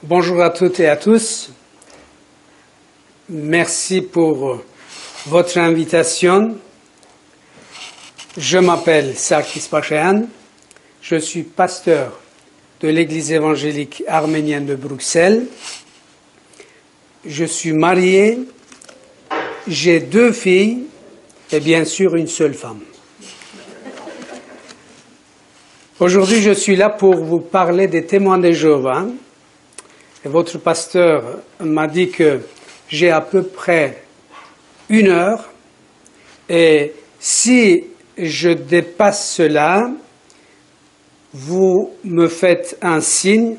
Bonjour à toutes et à tous. Merci pour votre invitation. Je m'appelle Sarkis Pachean. Je suis pasteur de l'Église évangélique arménienne de Bruxelles. Je suis marié, j'ai 2 filles et bien sûr une seule femme. Aujourd'hui, je suis là pour vous parler des témoins de Jéhovah. Et votre pasteur m'a dit que j'ai à peu près 1 heure et si je dépasse cela, vous me faites un signe,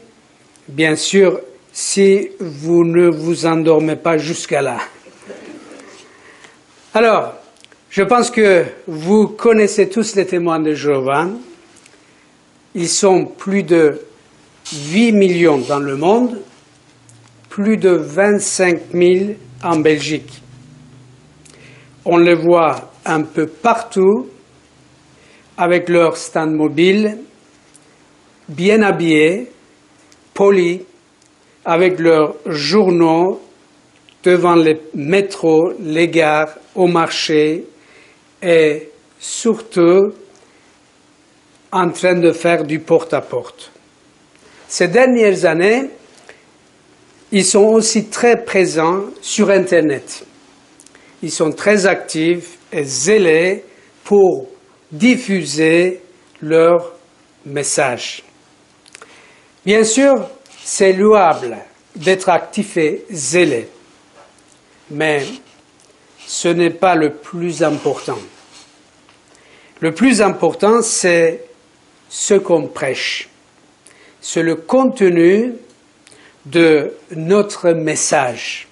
bien sûr, si vous ne vous endormez pas jusqu'à là. Alors, je pense que vous connaissez tous les témoins de Jéhovah. Ils sont plus de 8 millions dans le monde, plus de 25 000 en Belgique. On les voit un peu partout, avec leur stand mobile, bien habillés, polis, avec leurs journaux devant les métros, les gares, au marché et surtout en train de faire du porte-à-porte. Ces dernières années, ils sont aussi très présents sur Internet. Ils sont très actifs et zélés pour diffuser leurs messages. Bien sûr, c'est louable d'être actif et zélé, mais ce n'est pas le plus important. Le plus important, c'est ce qu'on prêche. C'est le contenu de notre message.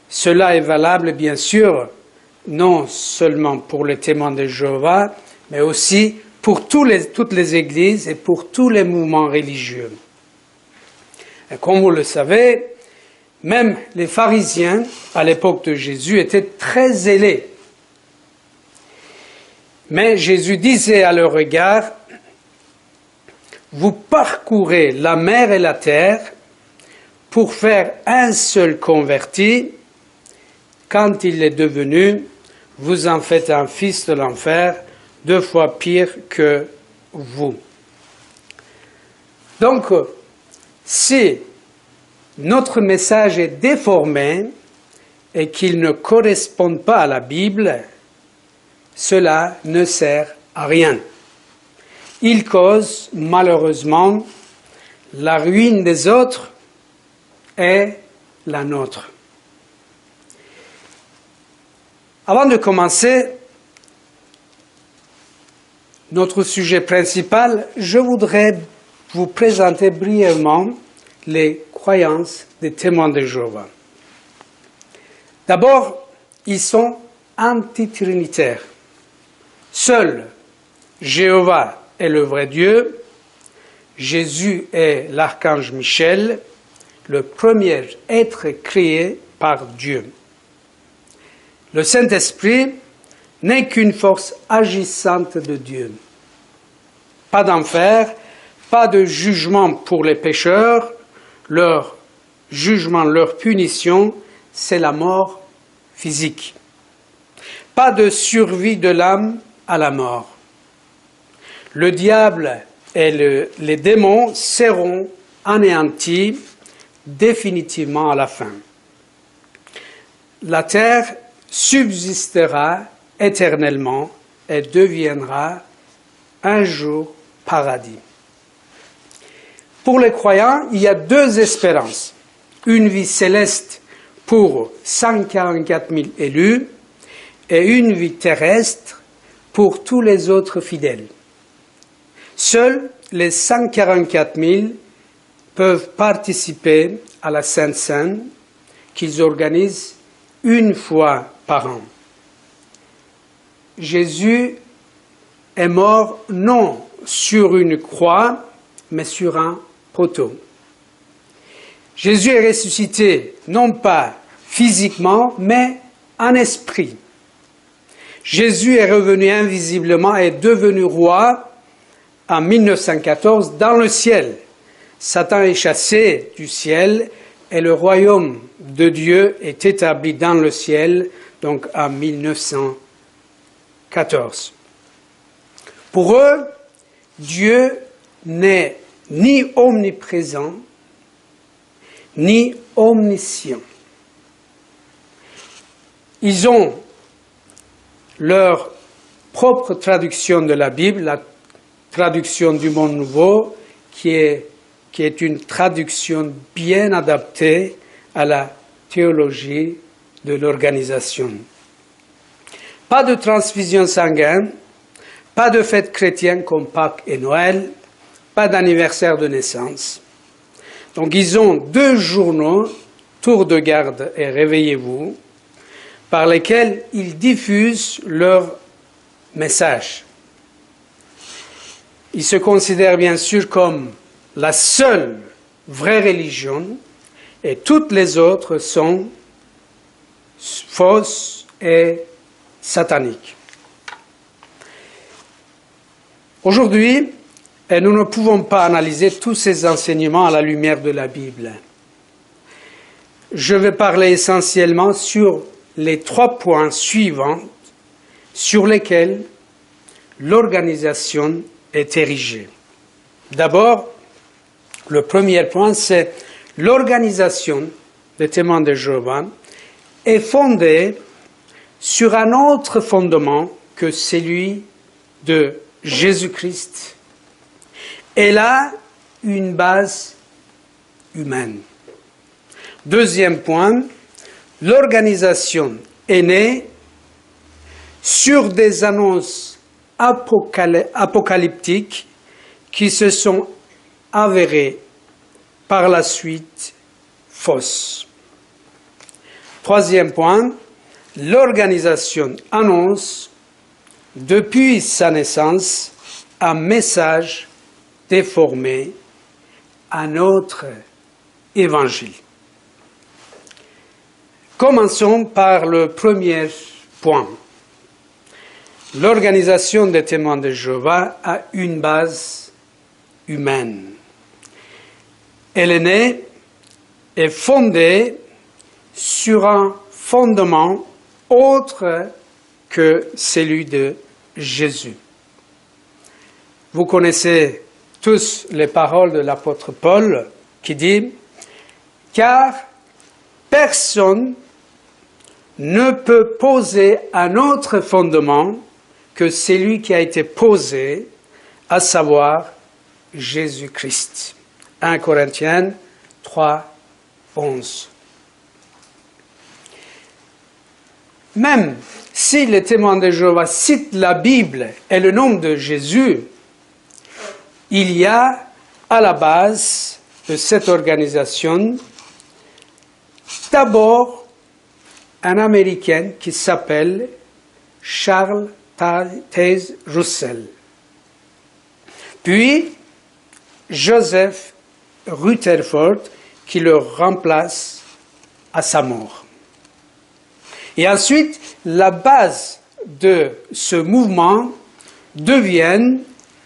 Cela est valable, bien sûr, non seulement pour les témoins de Jéhovah, mais aussi pour toutes les églises et pour tous les mouvements religieux. Et comme vous le savez, même les pharisiens, à l'époque de Jésus, étaient très zélés. Mais Jésus disait à leur égard, « Vous parcourez la mer et la terre pour faire un seul converti. Quand il est devenu, vous en faites un fils de l'enfer, 2 fois pire que vous. » Donc, si notre message est déformé et qu'il ne correspond pas à la Bible, cela ne sert à rien. Il cause malheureusement la ruine des autres et la nôtre. Avant de commencer notre sujet principal, je voudrais vous présenter brièvement les croyances des témoins de Jéhovah. D'abord, ils sont antitrinitaires. Seul Jéhovah est le vrai Dieu, Jésus est l'archange Michel, le premier être créé par Dieu. Le Saint-Esprit n'est qu'une force agissante de Dieu. Pas d'enfer, pas de jugement pour les pécheurs, leur jugement, leur punition, c'est la mort physique. Pas de survie de l'âme à la mort. Le diable et les démons seront anéantis définitivement à la fin. La terre subsistera éternellement et deviendra un jour paradis. Pour les croyants, il y a 2 espérances. Une vie céleste pour 144 000 élus et une vie terrestre pour tous les autres fidèles. Seuls les 144 000 peuvent participer à la Sainte Seine qu'ils organisent 1 fois par an. Jésus est mort non sur une croix, mais sur un poteau. Jésus est ressuscité non pas physiquement, mais en esprit. Jésus est revenu invisiblement et est devenu roi en 1914 dans le ciel. Satan est chassé du ciel et le royaume de Dieu est établi dans le ciel, donc en 1914. Pour eux, Dieu n'est ni omniprésent, ni omniscient. Ils ont leur propre traduction de la Bible, la traduction du Monde Nouveau, qui est une traduction bien adaptée à la théologie de l'organisation. Pas de transfusion sanguine, pas de fêtes chrétiennes comme Pâques et Noël, pas d'anniversaire de naissance. Donc ils ont 2 journaux, Tour de garde et Réveillez-vous, par lesquels ils diffusent leur message. Ils se considèrent bien sûr comme la seule vraie religion et toutes les autres sont fausses et sataniques. Aujourd'hui, nous ne pouvons pas analyser tous ces enseignements à la lumière de la Bible. Je vais parler essentiellement sur les 3 points suivants sur lesquels l'organisation est érigée. D'abord, le premier point, c'est l'organisation des témoins de Jéhovah est fondée sur un autre fondement que celui de Jésus-Christ. Elle a une base humaine. Deuxième point, l'organisation est née sur des annonces apocalyptiques qui se sont avérées par la suite fausses. Troisième point, l'organisation annonce depuis sa naissance un message déformé, un autre évangile. Commençons par le premier point. L'organisation des témoins de Jéhovah a une base humaine. Elle est née et fondée sur un fondement autre que celui de Jésus. Vous connaissez tous les paroles de l'apôtre Paul qui dit « Car personne ne peut poser un autre fondement que celui qui a été posé, à savoir Jésus-Christ. » 1 Corinthiens 3, 11. Même si les témoins de Jéhovah citent la Bible et le nom de Jésus, il y a à la base de cette organisation d'abord un Américain qui s'appelle Charles Taze Russell, puis Joseph Rutherford qui le remplace à sa mort. Et ensuite, la base de ce mouvement devient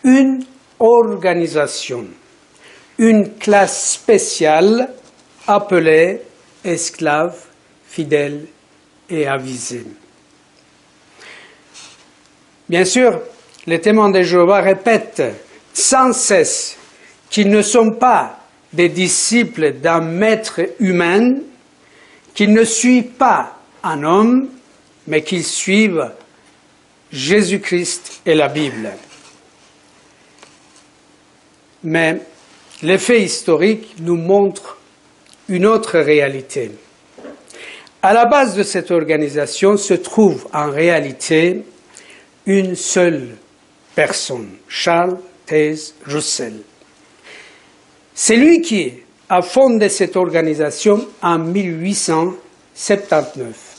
une organisation, une classe spéciale appelée esclaves, fidèles et avisés. Bien sûr, les témoins de Jéhovah répètent sans cesse qu'ils ne sont pas des disciples d'un maître humain, qu'ils ne suivent pas un homme, mais qu'ils suivent Jésus-Christ et la Bible. Mais les faits historiques nous montrent une autre réalité. À la base de cette organisation se trouve en réalité une seule personne, Charles Taze Russell. C'est lui qui a fondé cette organisation en 1879.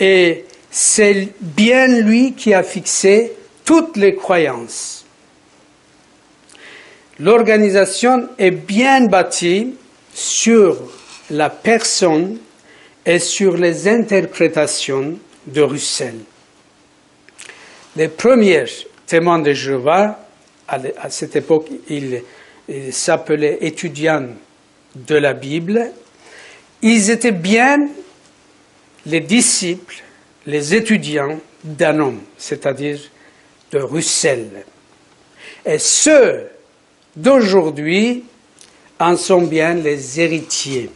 Et c'est bien lui qui a fixé toutes les croyances. L'organisation est bien bâtie sur la personne et sur les interprétations de Russell. Les premiers témoins de Jéhovah, à cette époque, ils s'appelaient étudiants de la Bible, ils étaient bien les disciples, les étudiants d'un homme, c'est-à-dire de Russell. Et ceux d'aujourd'hui en sont bien les héritiers.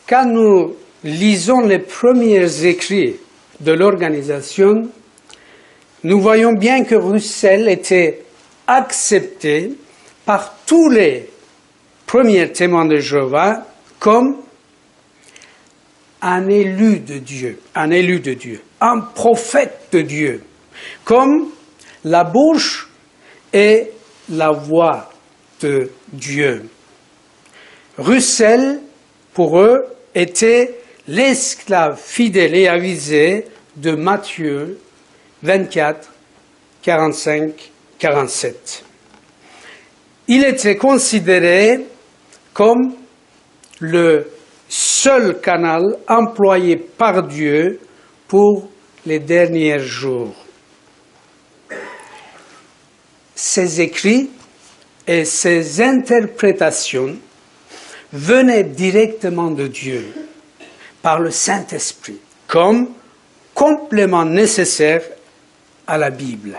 Quand nous lisons les premiers écrits de l'organisation, nous voyons bien que Russell était accepté par tous les premiers témoins de Jéhovah comme un élu de Dieu, un prophète de Dieu, comme la bouche et la voix de Dieu. Russell, pour eux, était l'esclave fidèle et avisé de Matthieu 24, 45, 47. Il était considéré comme le seul canal employé par Dieu pour les derniers jours. Ces écrits et ces interprétations venaient directement de Dieu, par le Saint-Esprit, comme complément nécessaire à la Bible.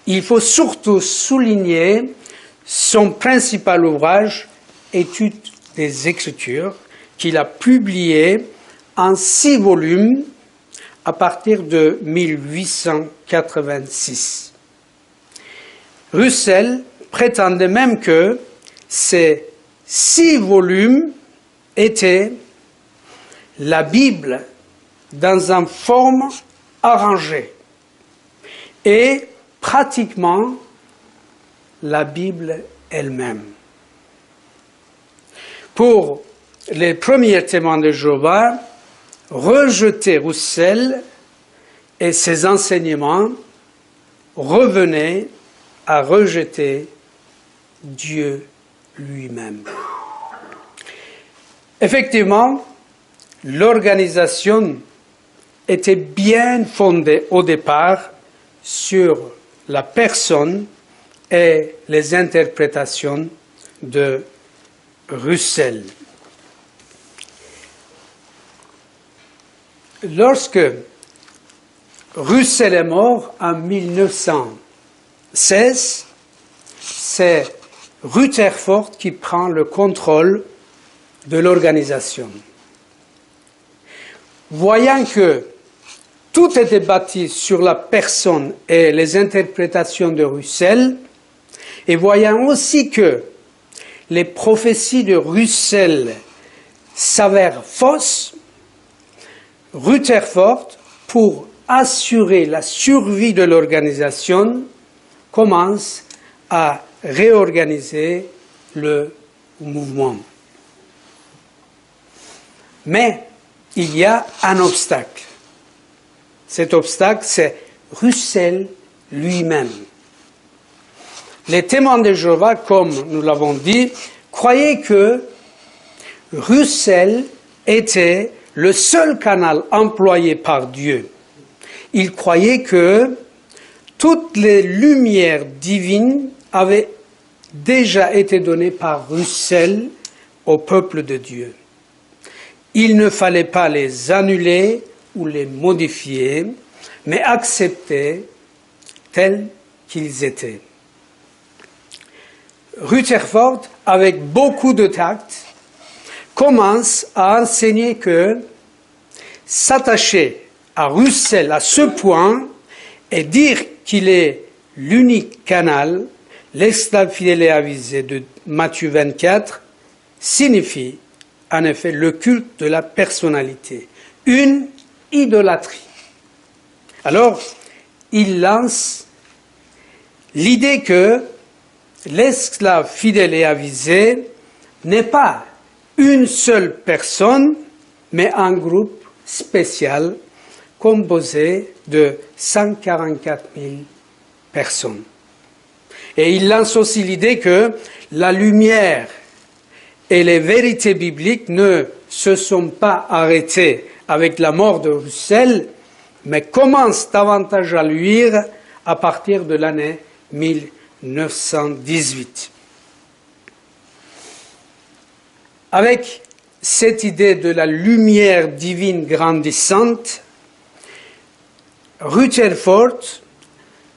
Il faut surtout souligner son principal ouvrage, Étude des Écritures, qu'il a publié en 6 volumes à partir de 1886. Russell prétendait même que ces 6 volumes étaient la Bible dans une forme arrangée et pratiquement la Bible elle-même. Pour les premiers témoins de Jéhovah, rejeter Russell et ses enseignements revenait à rejeter Dieu lui-même. Effectivement, l'organisation était bien fondée au départ sur la personne et les interprétations de Russell. Lorsque Russell est mort en 1916, c'est Rutherford qui prend le contrôle de l'organisation. Voyant que tout était bâti sur la personne et les interprétations de Russell, et voyant aussi que les prophéties de Russell s'avèrent fausses, Rutherford, pour assurer la survie de l'organisation, commence à réorganiser le mouvement. Mais il y a un obstacle. Cet obstacle, c'est Russell lui-même. Les témoins de Jéhovah, comme nous l'avons dit, croyaient que Russell était le seul canal employé par Dieu. Ils croyaient que toutes les lumières divines avaient déjà été données par Russell au peuple de Dieu. Il ne fallait pas les annuler ou les modifier, mais accepter tels qu'ils étaient. Rutherford, avec beaucoup de tact, commence à enseigner que s'attacher à Russell à ce point et dire qu'il est l'unique canal, l'esclave fidèle et avisé de Matthieu 24, signifie en effet le culte de la personnalité, une idolâtrie. Alors, il lance l'idée que l'esclave fidèle et avisé n'est pas une seule personne, mais un groupe spécial composé de 144 000 personnes. Et il lance aussi l'idée que la lumière et les vérités bibliques ne se sont pas arrêtées avec la mort de Russell, mais commencent davantage à luire à partir de l'année 1918. Avec cette idée de la lumière divine grandissante, Rutherford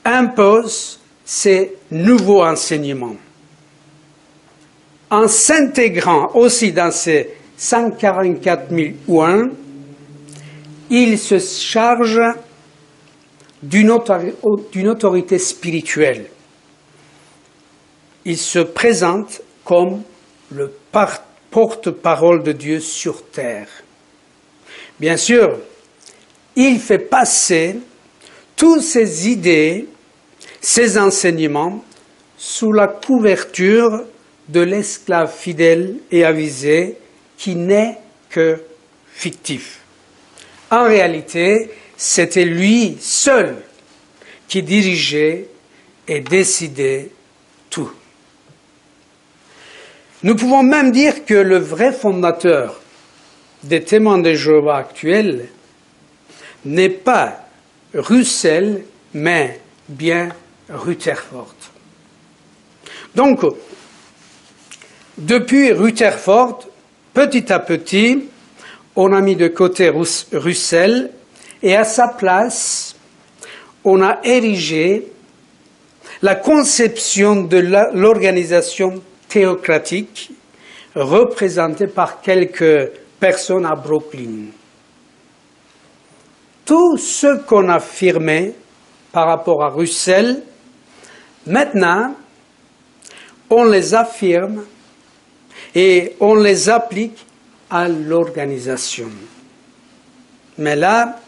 impose ces nouveaux enseignements. En s'intégrant aussi dans ces 144 001, il se charge d'une autorité spirituelle. Il se présente comme le porte-parole de Dieu sur terre. Bien sûr, il fait passer toutes ces idées, ces enseignements, sous la couverture de l'esclave fidèle et avisé qui n'est que fictif. En réalité, c'était lui seul qui dirigeait et décidait tout. Nous pouvons même dire que le vrai fondateur des témoins de Jéhovah actuels n'est pas Russell, mais bien Rutherford. Donc, depuis Rutherford, petit à petit, on a mis de côté Russell et à sa place, on a érigé la conception de l'organisation théocratique représentée par quelques personnes à Brooklyn. Tout ce qu'on affirmait par rapport à Russell, maintenant, on les affirme et on les applique à l'organisation. Mais là,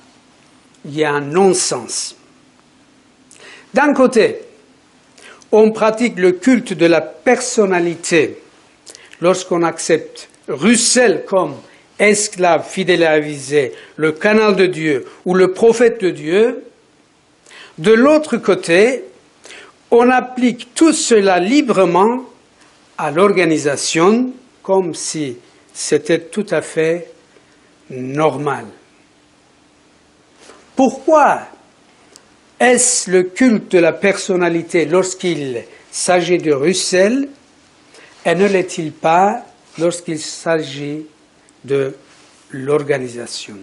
il y a un non-sens. D'un côté, on pratique le culte de la personnalité lorsqu'on accepte Russell comme esclave fidèle et avisé, le canal de Dieu ou le prophète de Dieu. De l'autre côté, on applique tout cela librement à l'organisation comme si c'était tout à fait normal. Pourquoi est-ce le culte de la personnalité lorsqu'il s'agit de Russell et ne l'est-il pas lorsqu'il s'agit de l'organisation?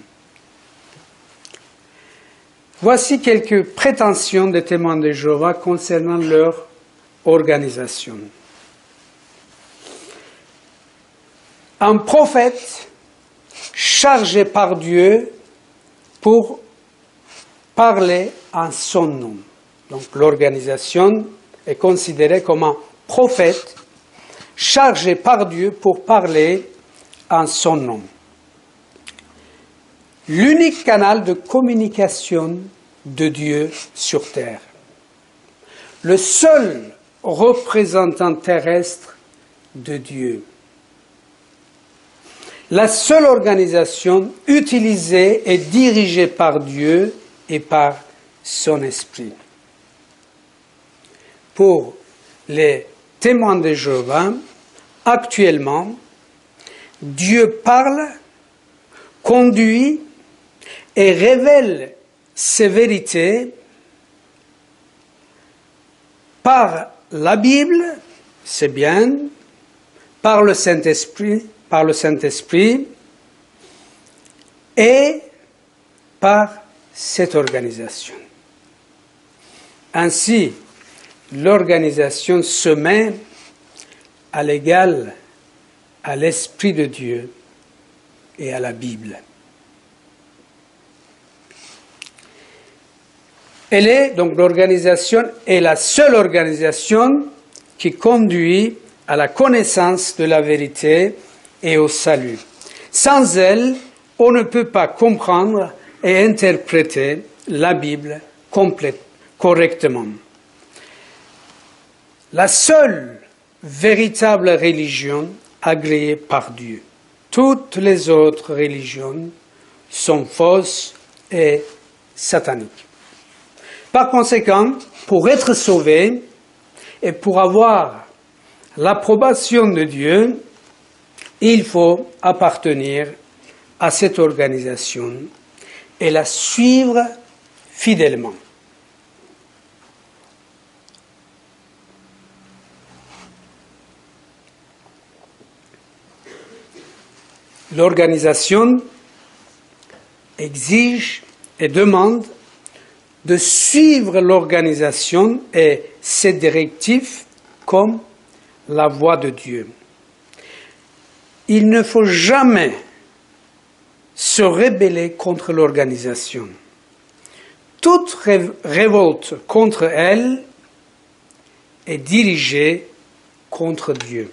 Voici quelques prétentions des témoins de Jéhovah concernant leur organisation. Un prophète chargé par Dieu pour parler en son nom. Donc l'organisation est considérée comme un prophète chargé par Dieu pour parler en son nom. L'unique canal de communication de Dieu sur terre. Le seul représentant terrestre de Dieu. La seule organisation utilisée et dirigée par Dieu et par son esprit. Pour les témoins de Jéhovah, actuellement, Dieu parle, conduit et révèle ses vérités par la Bible, c'est bien, par le Saint-Esprit, et par cette organisation. Ainsi, l'organisation se met à l'égal à l'Esprit de Dieu et à la Bible. Donc l'organisation est la seule organisation qui conduit à la connaissance de la vérité et au salut. Sans elle, on ne peut pas comprendre et interpréter la Bible correctement. La seule véritable religion agréée par Dieu. Toutes les autres religions sont fausses et sataniques. Par conséquent, pour être sauvé et pour avoir l'approbation de Dieu, il faut appartenir à cette organisation et la suivre fidèlement. L'organisation exige et demande de suivre l'organisation et ses directives comme la voie de Dieu. Il ne faut jamais se rebeller contre l'organisation. Toute révolte contre elle est dirigée contre Dieu.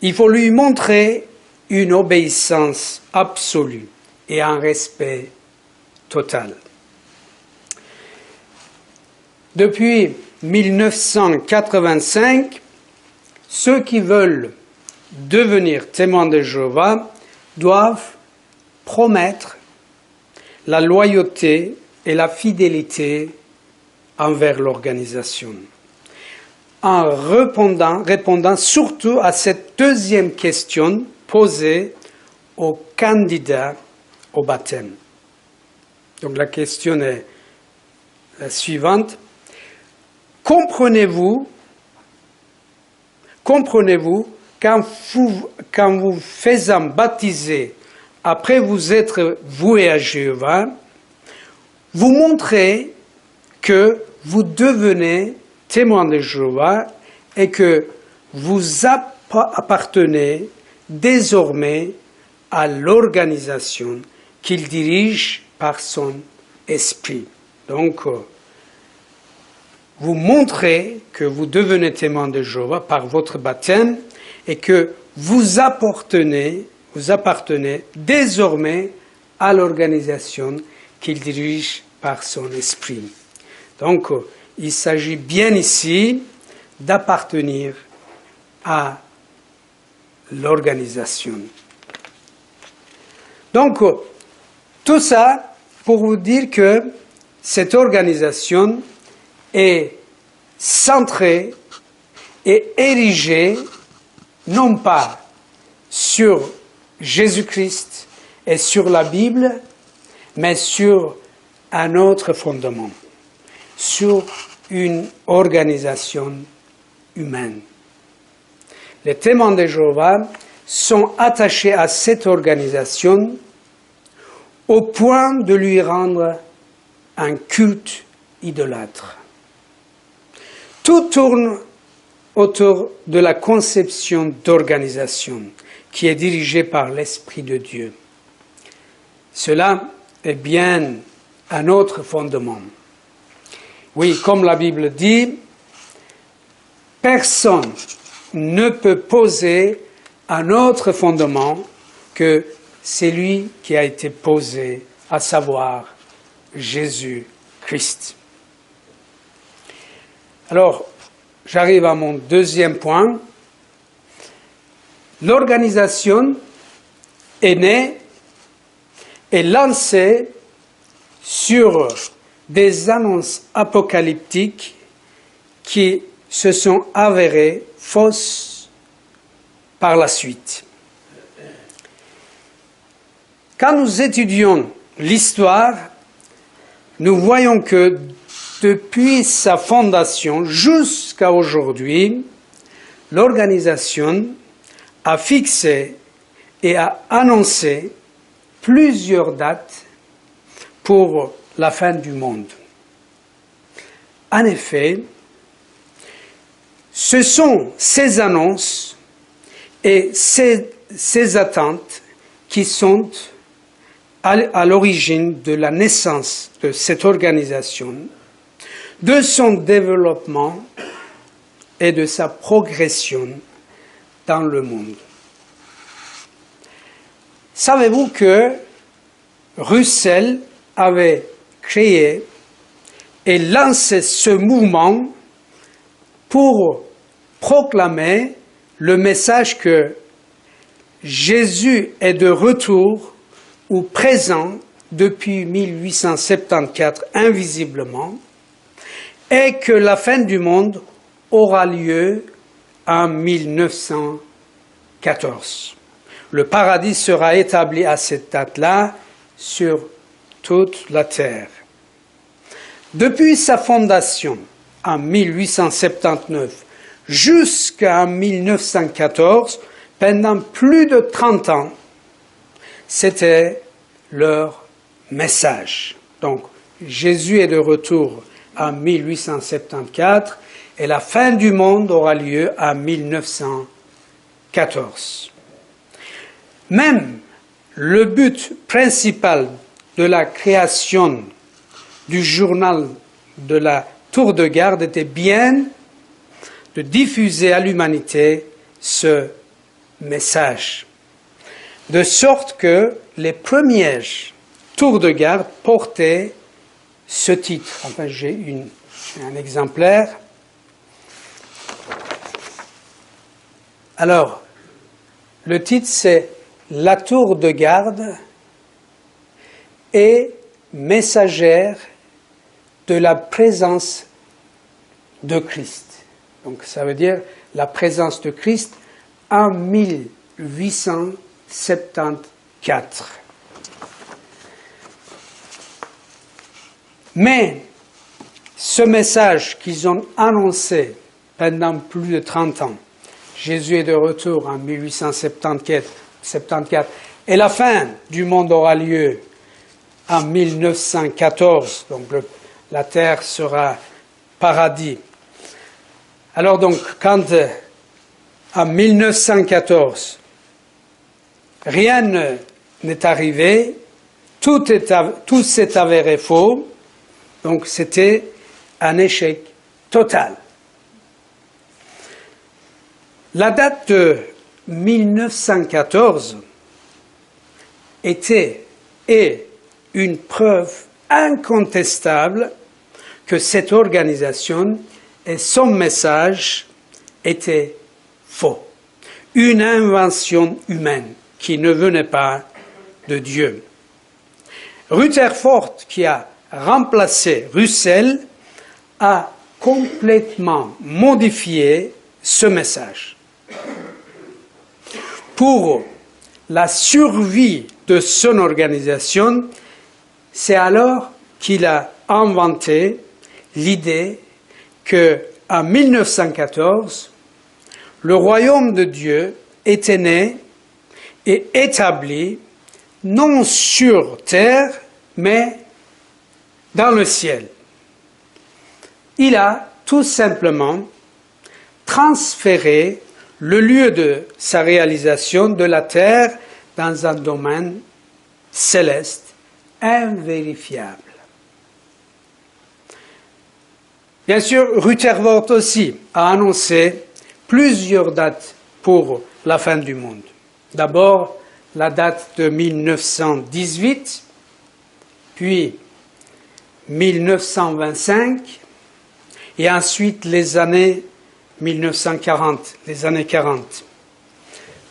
Il faut lui montrer une obéissance absolue et un respect total. Depuis 1985, ceux qui veulent devenir témoins de Jéhovah doivent promettre la loyauté et la fidélité envers l'organisation, en répondant surtout à cette deuxième question posée aux candidats au baptême. Donc la question est la suivante. Comprenez-vous qu'en vous faisant baptiser après vous être voué à Jéhovah, vous montrez que vous devenez témoin de Jéhovah et que vous appartenez désormais à l'organisation qu'il dirige par son esprit. Donc, vous montrez que vous devenez témoin de Jéhovah par votre baptême et que vous appartenez désormais à l'organisation qu'il dirige par son esprit. Donc, il s'agit bien ici d'appartenir à l'organisation. Donc, tout ça pour vous dire que cette organisation est centrée et érigée non pas sur Jésus-Christ et sur la Bible, mais sur un autre fondement, sur une organisation humaine. Les témoins de Jéhovah sont attachés à cette organisation au point de lui rendre un culte idolâtre. Tout tourne autour de la conception d'organisation qui est dirigée par l'Esprit de Dieu. Cela est bien un autre fondement. Oui, comme la Bible dit, personne ne peut poser un autre fondement que celui qui a été posé, à savoir Jésus-Christ. Alors, j'arrive à mon deuxième point. L'organisation est née et lancée sur des annonces apocalyptiques qui se sont avérées fausses par la suite. Quand nous étudions l'histoire, nous voyons que depuis sa fondation jusqu'à aujourd'hui, l'organisation a fixé et a annoncé plusieurs dates pour la fin du monde. En effet, ce sont ces annonces et ces attentes qui sont à l'origine de la naissance de cette organisation, de son développement et de sa progression dans le monde. Savez-vous que Russell avait créé et lancé ce mouvement pour proclamer le message que Jésus est de retour ou présent depuis 1874 invisiblement et que la fin du monde aura lieu en 1900 1914. Le paradis sera établi à cette date-là sur toute la terre. Depuis sa fondation en 1879 jusqu'en 1914, pendant plus de 30 ans, c'était leur message. Donc, Jésus est de retour en 1874 et la fin du monde aura lieu en 1914. Même le but principal de la création du journal de la Tour de Garde était bien de diffuser à l'humanité ce message, de sorte que les premières tours de garde portaient ce titre. Enfin, j'ai un exemplaire. Alors, le titre c'est « La tour de garde est messagère de la présence de Christ ». Donc, ça veut dire la présence de Christ en 1874. Mais ce message qu'ils ont annoncé pendant plus de 30 ans, Jésus est de retour en 1874, et la fin du monde aura lieu en 1914, donc la terre sera paradis. Alors donc, quand en 1914, rien n'est arrivé, tout s'est avéré faux, donc c'était un échec total. La date de 1914 est une preuve incontestable que cette organisation et son message étaient faux. Une invention humaine qui ne venait pas de Dieu. Rutherford, qui a remplacé Russell, a complètement modifié ce message. Pour la survie de son organisation, c'est alors qu'il a inventé l'idée qu'en 1914, le royaume de Dieu était né et établi non sur terre, mais dans le ciel. Il a tout simplement transféré le lieu de sa réalisation de la terre dans un domaine céleste invérifiable. Bien sûr, Rutherford aussi a annoncé plusieurs dates pour la fin du monde. D'abord, la date de 1918, puis 1925, et ensuite les années 1940, les années 40.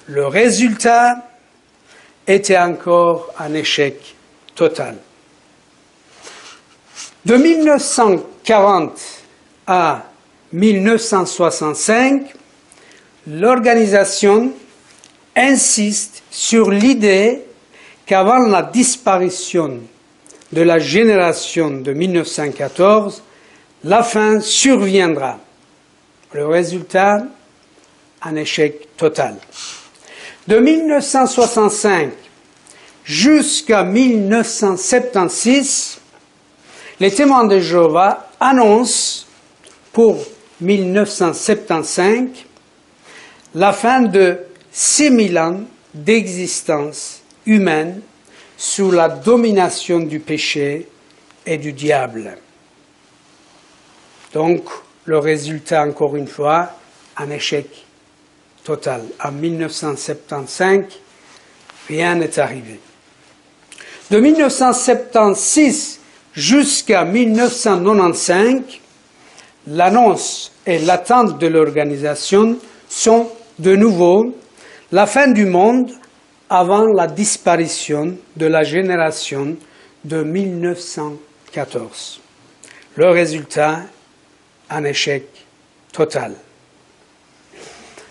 Le résultat était encore un échec total. De 1940 à 1965, l'organisation insiste sur l'idée qu'avant la disparition de la génération de 1914, la fin surviendra. Le résultat, un échec total. De 1965 jusqu'à 1976, les témoins de Jéhovah annoncent pour 1975 la fin de 6000 ans d'existence humaine sous la domination du péché et du diable. Donc, le résultat, encore une fois, un échec total. En 1975, rien n'est arrivé. De 1976 jusqu'à 1995, l'annonce et l'attente de l'organisation sont de nouveau la fin du monde avant la disparition de la génération de 1914. Le résultat, un échec total.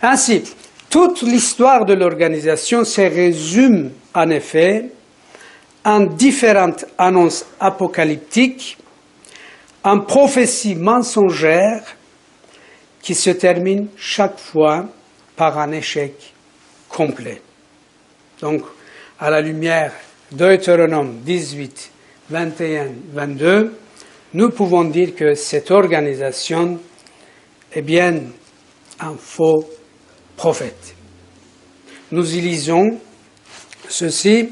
Ainsi, Toute l'histoire de l'organisation se résume en effet en différentes annonces apocalyptiques, en prophéties mensongères qui se terminent chaque fois par un échec complet. Donc, à la lumière de Deutéronome 18, 21, 22, nous pouvons dire que cette organisation est bien un faux prophète. Nous y lisons ceci.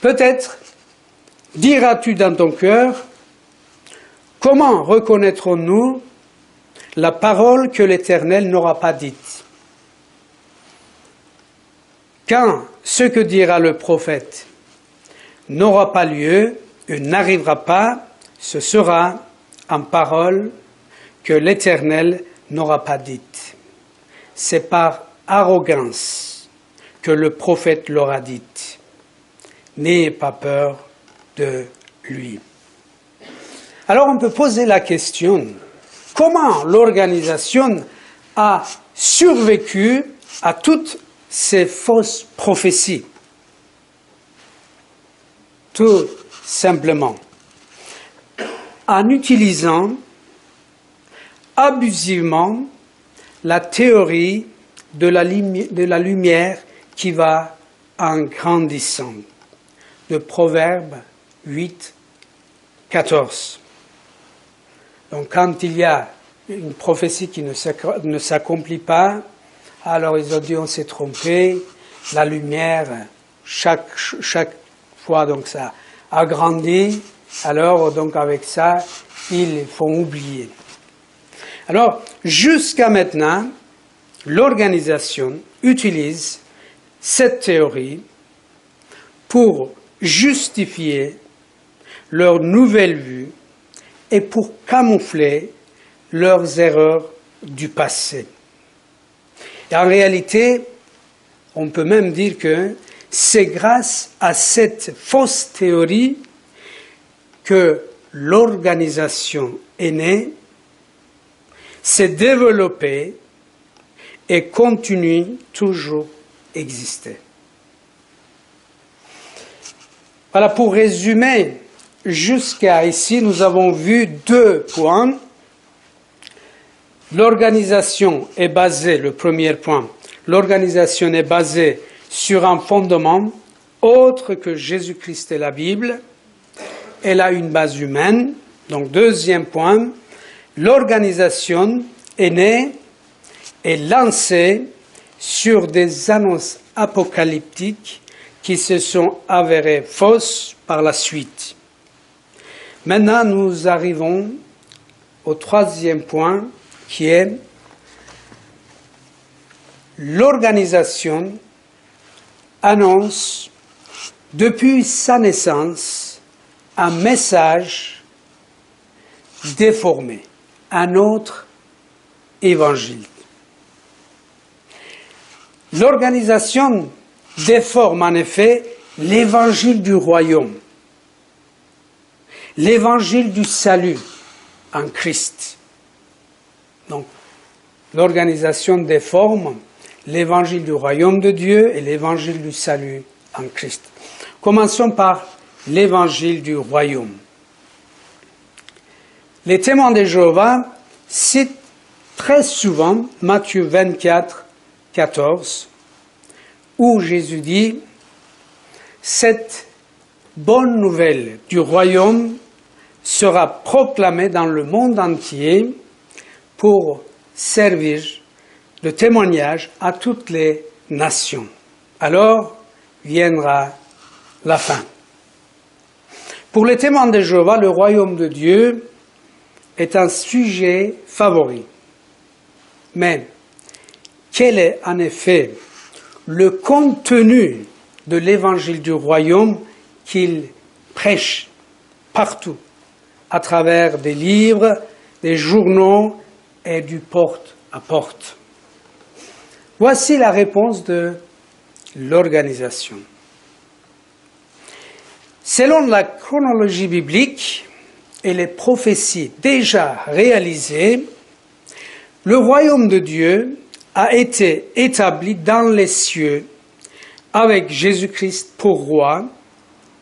Peut-être diras-tu dans ton cœur, comment reconnaîtrons-nous la parole que l'Éternel n'aura pas dite? Quand ce que dira le prophète n'aura pas lieu et n'arrivera pas, ce sera une parole que l'Éternel n'aura pas dite. C'est par arrogance que le prophète l'aura dite. N'ayez pas peur de lui. Alors on peut poser la question, comment l'organisation a survécu à toutes ces fausses prophéties? Tout simplement, en utilisant abusivement la théorie de la lumière qui va en grandissant. De Proverbe 8, 14. Donc quand il y a une prophétie qui ne s'accomplit pas, alors ils ont dit on s'est trompé, la lumière, chaque fois donc ça agrandit, alors donc avec ça, ils font oublier. Alors, jusqu'à maintenant, l'organisation utilise cette théorie pour justifier leur nouvelle vue et pour camoufler leurs erreurs du passé. Et en réalité, on peut même dire que c'est grâce à cette fausse théorie que l'organisation est née, s'est développée et continue toujours à exister. Voilà, pour résumer, jusqu'à ici, nous avons vu 2 points. L'organisation est basée, le premier point, l'organisation est basée sur un fondement autre que Jésus-Christ et la Bible. Elle a une base humaine. Donc, deuxième point, l'organisation est née et lancée sur des annonces apocalyptiques qui se sont avérées fausses par la suite. Maintenant, nous arrivons au troisième point qui est l'organisation annonce depuis sa naissance un message déformé, un autre évangile. L'organisation déforme en effet l'évangile du royaume, l'évangile du salut en Christ. Donc, l'organisation déforme l'évangile du royaume de Dieu et l'évangile du salut en Christ. Commençons par l'évangile du royaume. Les témoins de Jéhovah citent très souvent Matthieu 24, 14, où Jésus dit « Cette bonne nouvelle du royaume sera proclamée dans le monde entier pour servir de témoignage à toutes les nations. Alors viendra la fin. » Pour les témoins de Jéhovah, le royaume de Dieu est un sujet favori. Mais quel est en effet le contenu de l'évangile du royaume qu'il prêche partout, à travers des livres, des journaux et du porte à porte? Voici la réponse de l'organisation. Selon la chronologie biblique et les prophéties déjà réalisées, le royaume de Dieu a été établi dans les cieux avec Jésus-Christ pour roi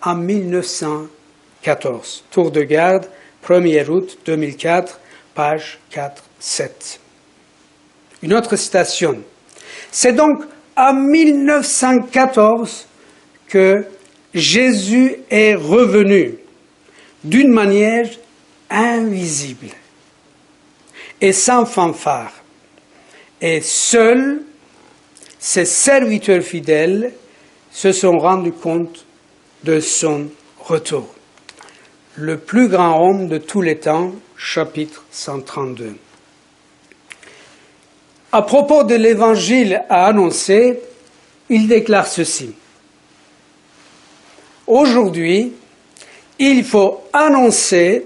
en 1914. Tour de garde, 1er août 2004, page 4-7. Une autre citation. C'est donc en 1914 que Jésus est revenu d'une manière invisible et sans fanfare. Et seuls ses serviteurs fidèles se sont rendus compte de son retour. Le plus grand homme de tous les temps, chapitre 132. À propos de l'évangile à annoncer, il déclare ceci. Aujourd'hui, il faut annoncer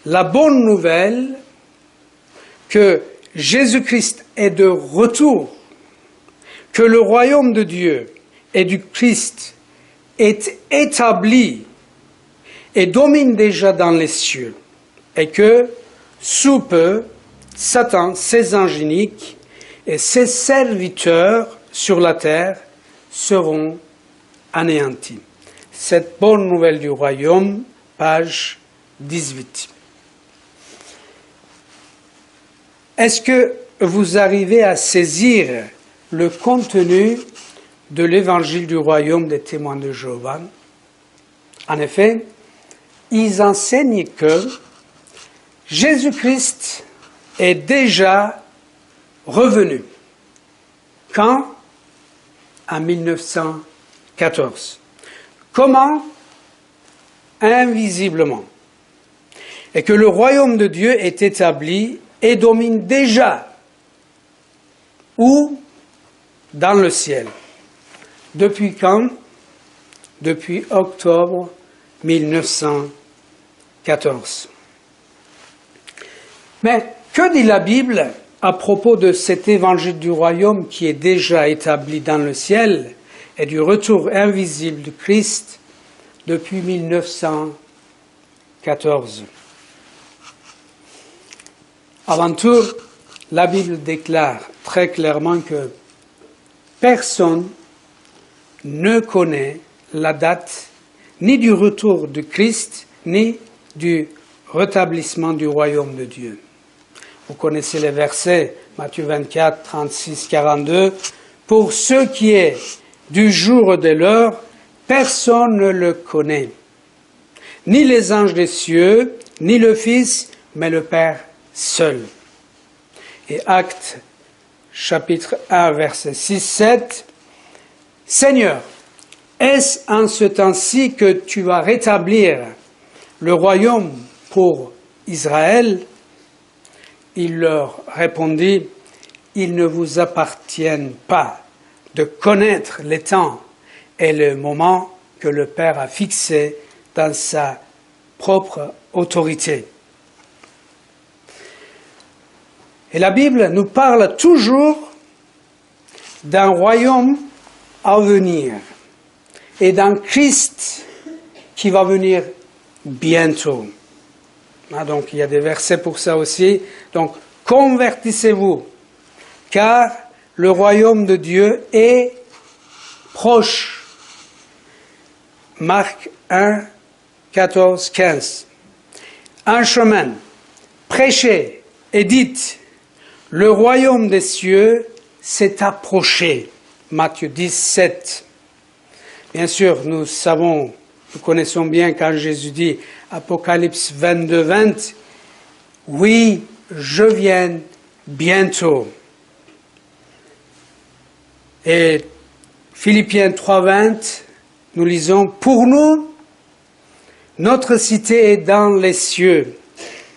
la bonne nouvelle que Jésus-Christ est de retour, que le royaume de Dieu et du Christ est établi et domine déjà dans les cieux, et que, sous peu, Satan, ses angéniques et ses serviteurs sur la terre seront anéantis. Cette bonne nouvelle du royaume, page 18. Est-ce que vous arrivez à saisir le contenu de l'évangile du royaume des témoins de Jéhovah? En effet, ils enseignent que Jésus-Christ est déjà revenu. Quand? En 1914. Comment? Invisiblement. Et que le royaume de Dieu est établi et domine déjà. Où? Dans le ciel. Depuis quand? Depuis octobre 1914. Mais que dit la Bible à propos de cet évangile du royaume qui est déjà établi dans le ciel et du retour invisible du Christ depuis 1914? Avant tout, la Bible déclare très clairement que personne ne connaît la date ni du retour du Christ, ni du rétablissement du royaume de Dieu. Vous connaissez les versets, Matthieu 24, 36, 42. Pour ce qui est du jour et de l'heure, personne ne le connaît. Ni les anges des cieux, ni le Fils, mais le Père seul. Et Actes, chapitre 1, verset 6, 7. Seigneur, est-ce en ce temps-ci que tu vas rétablir le royaume pour Israël? Il leur répondit, il ne vous appartient pas de connaître les temps et le moment que le Père a fixé dans sa propre autorité. Et la Bible nous parle toujours d'un royaume à venir et d'un Christ qui va venir bientôt. Donc il y a des versets pour ça aussi. Donc convertissez-vous, car le royaume de Dieu est proche. Marc 1, 14, 15. Un chemin, prêchez et dites, le royaume des cieux s'est approché. Matthieu 10, 7. Bien sûr, nous connaissons bien quand Jésus dit, Apocalypse 22, 20, oui, je viens bientôt. Et Philippiens 3, 20, nous lisons, pour nous, notre cité est dans les cieux.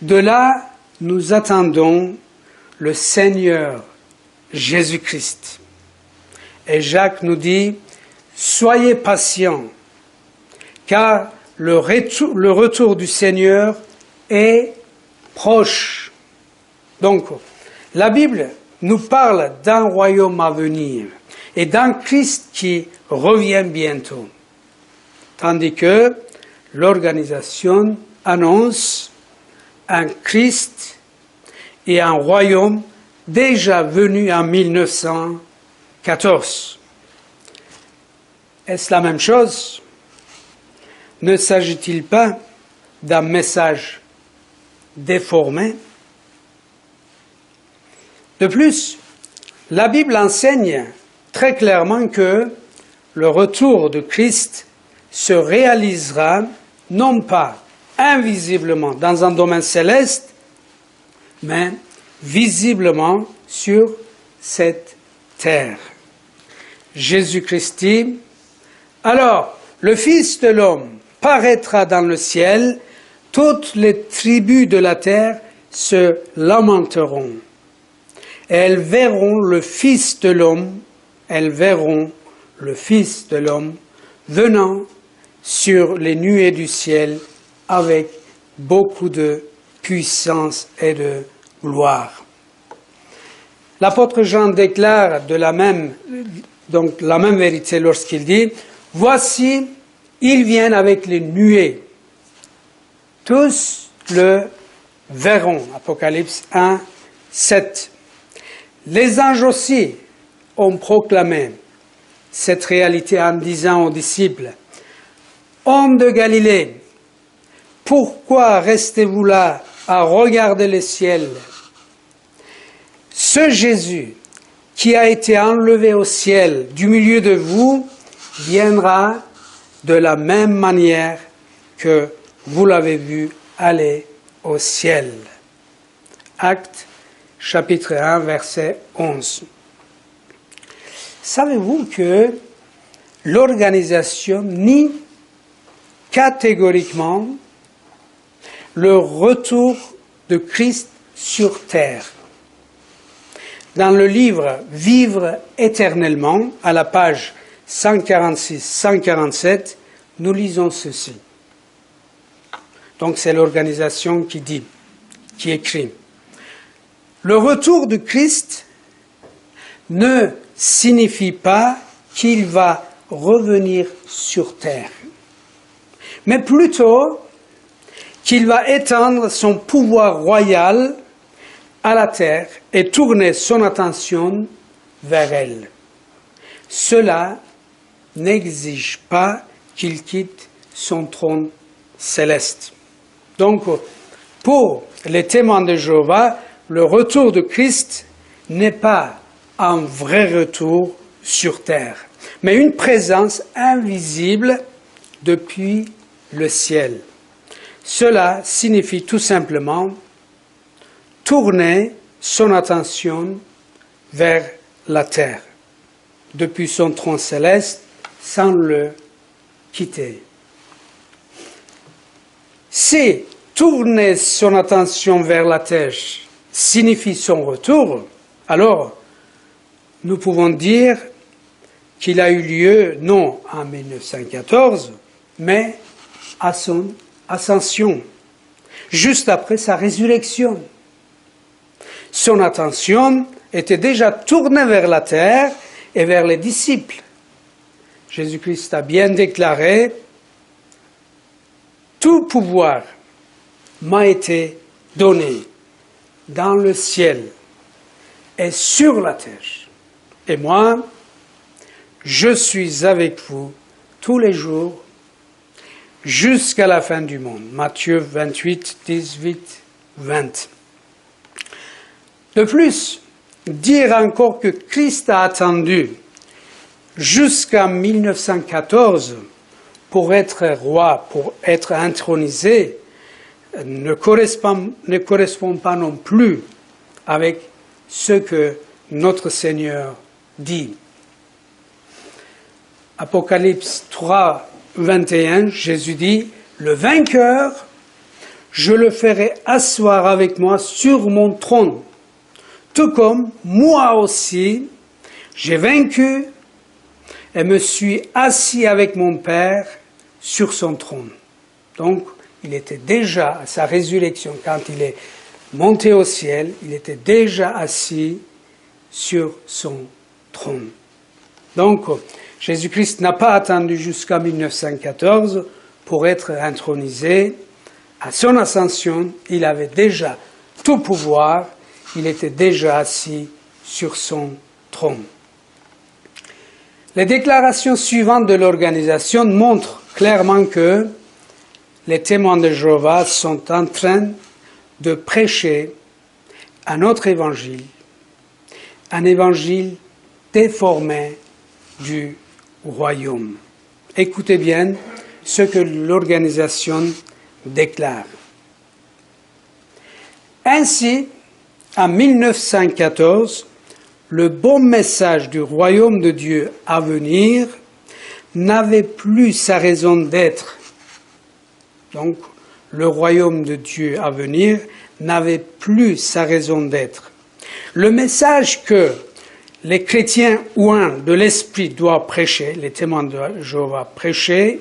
De là, nous attendons le Seigneur Jésus-Christ. Et Jacques nous dit, soyez patients, car le retour du Seigneur est proche. Donc, la Bible nous parle d'un royaume à venir et d'un Christ qui revient bientôt. Tandis que l'organisation annonce un Christ et un royaume déjà venu en 1914. Est-ce la même chose? Ne s'agit-il pas d'un message déformé? De plus, la Bible enseigne très clairement que le retour de Christ se réalisera non pas invisiblement dans un domaine céleste, mais visiblement sur cette terre. Jésus-Christ dit, « Alors, le Fils de l'homme paraîtra dans le ciel, toutes les tribus de la terre se lamenteront. Elles verront le Fils de l'homme, venant sur les nuées du ciel avec beaucoup de puissance et de gloire. » L'apôtre Jean déclare la même vérité lorsqu'il dit « Voici, ils viennent avec les nuées. Tous le verront. » Apocalypse 1, 7. Les anges aussi ont proclamé cette réalité en disant aux disciples « Hommes de Galilée, pourquoi restez-vous là à regarder le ciel? Ce Jésus qui a été enlevé au ciel du milieu de vous viendra de la même manière que vous l'avez vu aller au ciel. » Actes chapitre 1, verset 11. Savez-vous que l'organisation nie catégoriquement le retour de Christ sur terre? Dans le livre « Vivre éternellement », à la page 146-147, nous lisons ceci. Donc c'est l'organisation qui écrit. Le retour de Christ ne signifie pas qu'il va revenir sur terre, mais plutôt qu'il va étendre son pouvoir royal à la terre et tourner son attention vers elle. Cela n'exige pas qu'il quitte son trône céleste. Donc, pour les témoins de Jéhovah, le retour de Christ n'est pas un vrai retour sur terre, mais une présence invisible depuis le ciel. Cela signifie tout simplement tourner son attention vers la terre, depuis son trône céleste, sans le quitter. Si tourner son attention vers la terre signifie son retour, alors nous pouvons dire qu'il a eu lieu non en 1914, mais à son ascension, juste après sa résurrection. Son attention était déjà tournée vers la terre et vers les disciples. Jésus-Christ a bien déclaré « Tout pouvoir m'a été donné dans le ciel et sur la terre. Et moi, je suis avec vous tous les jours jusqu'à la fin du monde. » Matthieu 28, 18, 20. De plus, dire encore que Christ a attendu jusqu'en 1914 pour être roi, pour être intronisé, ne correspond pas non plus avec ce que notre Seigneur dit. Apocalypse 3, 21, Jésus dit, « Le vainqueur, je le ferai asseoir avec moi sur mon trône, tout comme moi aussi, j'ai vaincu et me suis assis avec mon Père sur son trône. » Donc, il était déjà, à sa résurrection, quand il est monté au ciel, il était déjà assis sur son trône. Donc, Jésus-Christ n'a pas attendu jusqu'en 1914 pour être intronisé. À son ascension, il avait déjà tout pouvoir il était déjà assis sur son trône. Les déclarations suivantes de l'organisation montrent clairement que les témoins de Jéhovah sont en train de prêcher un autre évangile, un évangile déformé du royaume. Écoutez bien ce que l'organisation déclare. Ainsi, en 1914, le bon message du royaume de Dieu à venir n'avait plus sa raison d'être. Donc, le royaume de Dieu à venir n'avait plus sa raison d'être. Le message que les chrétiens ouins de l'Esprit doivent prêcher, les témoins de Jéhovah prêcher,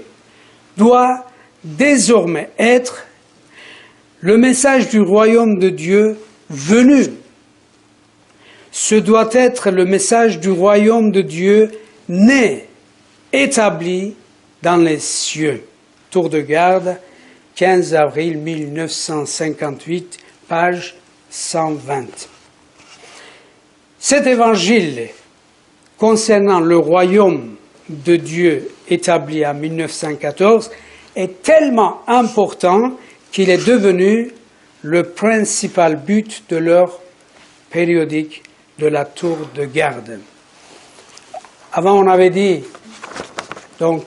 doit désormais être le message du royaume de Dieu venu. Ce doit être le message du royaume de Dieu né, établi dans les cieux. Tour de garde, 15 avril 1958, page 120. Cet évangile concernant le royaume de Dieu établi en 1914 est tellement important qu'il est devenu le principal but de leur périodique de la tour de garde. Avant, on avait dit, donc,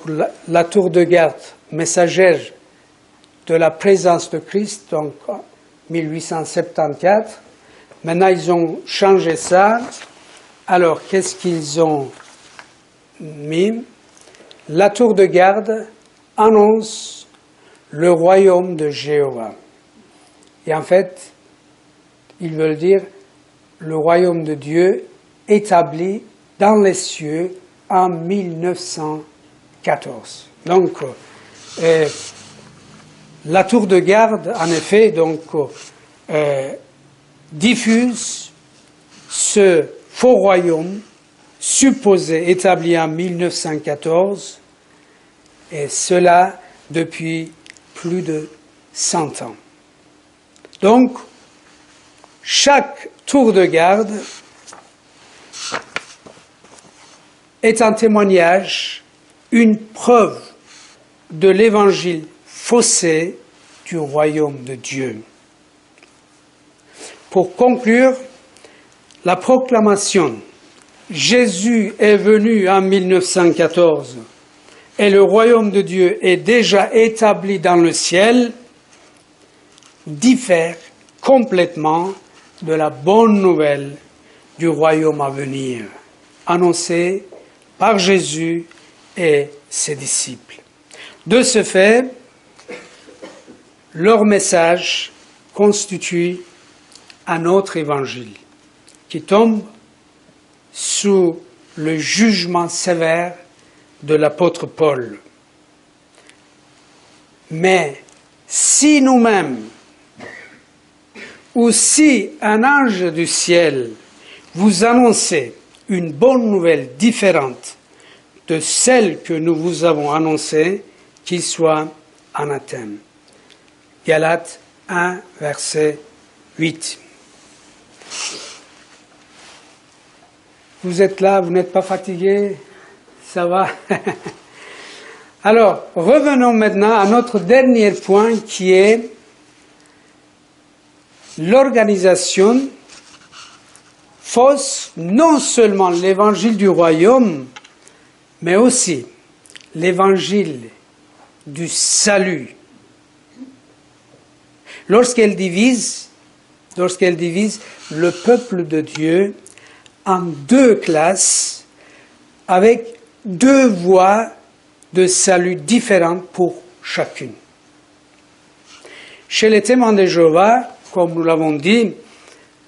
la tour de garde messagère de la présence de Christ, donc 1874. Maintenant, ils ont changé ça. Alors, qu'est-ce qu'ils ont mis? La tour de garde annonce le royaume de Jéhovah. Et en fait, ils veulent dire le royaume de Dieu établi dans les cieux en 1914. Donc, la tour de garde, en effet, donc, diffuse ce faux royaume supposé établi en 1914, et cela depuis plus de 100 ans. Donc, chaque tour de garde est un témoignage, une preuve de l'évangile faussé du royaume de Dieu. Pour conclure, la proclamation « Jésus est venu en 1914 et le royaume de Dieu est déjà établi dans le ciel » diffère complètement de la bonne nouvelle du royaume à venir, annoncée par Jésus et ses disciples. De ce fait, leur message constitue un autre évangile qui tombe sous le jugement sévère de l'apôtre Paul. Mais si nous-mêmes, ou si un ange du ciel vous annonçait une bonne nouvelle différente de celle que nous vous avons annoncée, qu'il soit anathème. Galates 1, verset 8. Vous êtes là, vous n'êtes pas fatigué? Ça va? Alors, revenons maintenant à notre dernier point qui est l'organisation fausse non seulement l'évangile du royaume, mais aussi l'évangile du salut. Lorsqu'elle divise le peuple de Dieu en deux classes, avec deux voies de salut différentes pour chacune. Chez les témoins de Jéhovah, comme nous l'avons dit,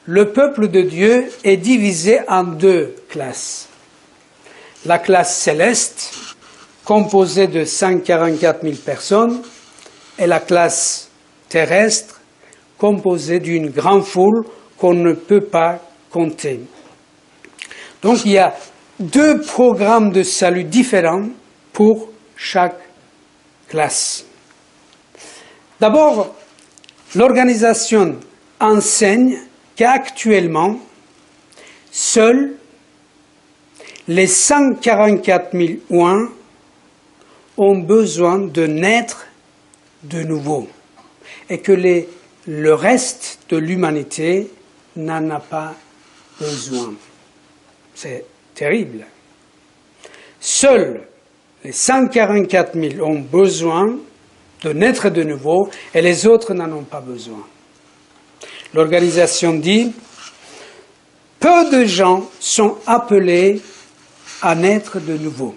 le peuple de Dieu est divisé en deux classes. La classe céleste, composée de 144 000 personnes, et la classe terrestre, composée d'une grande foule qu'on ne peut pas compter. Donc il y a deux programmes de salut différents pour chaque classe. D'abord, l'organisation enseigne qu'actuellement, seuls les 144 000 ouins ont besoin de naître de nouveau et que le reste de l'humanité n'en a pas besoin. C'est terrible. Seuls les 144 000 ont besoin de naître de nouveau et les autres n'en ont pas besoin. L'organisation dit « Peu de gens sont appelés à naître de nouveau. »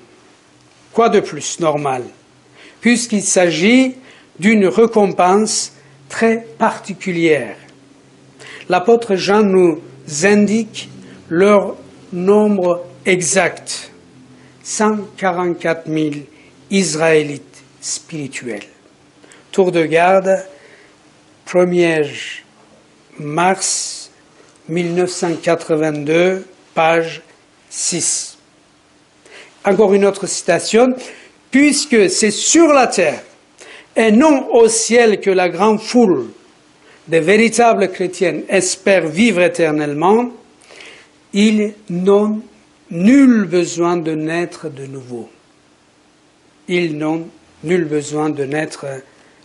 Quoi de plus normal, puisqu'il s'agit d'une récompense très particulière. L'apôtre Jean nous indique leur nombre exact, 144 000 Israélites spirituels. Tour de garde, 1er mars 1982, page 6. Encore une autre citation, « Puisque c'est sur la terre et non au ciel que la grande foule des véritables chrétiens espère vivre éternellement, ils n'ont nul besoin de naître de nouveau. » Ils n'ont nul besoin de naître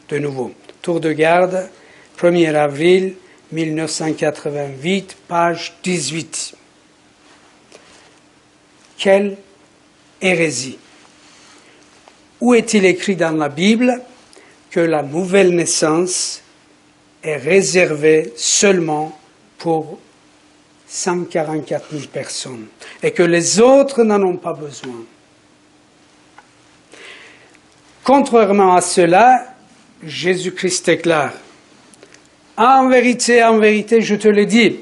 de nouveau. Tour de garde, 1er avril 1988, page 18. Quelle hérésie! Où est-il écrit dans la Bible que la nouvelle naissance est réservée seulement pour 144 000 personnes et que les autres n'en ont pas besoin? Contrairement à cela, Jésus-Christ déclare « En vérité, je te le dis,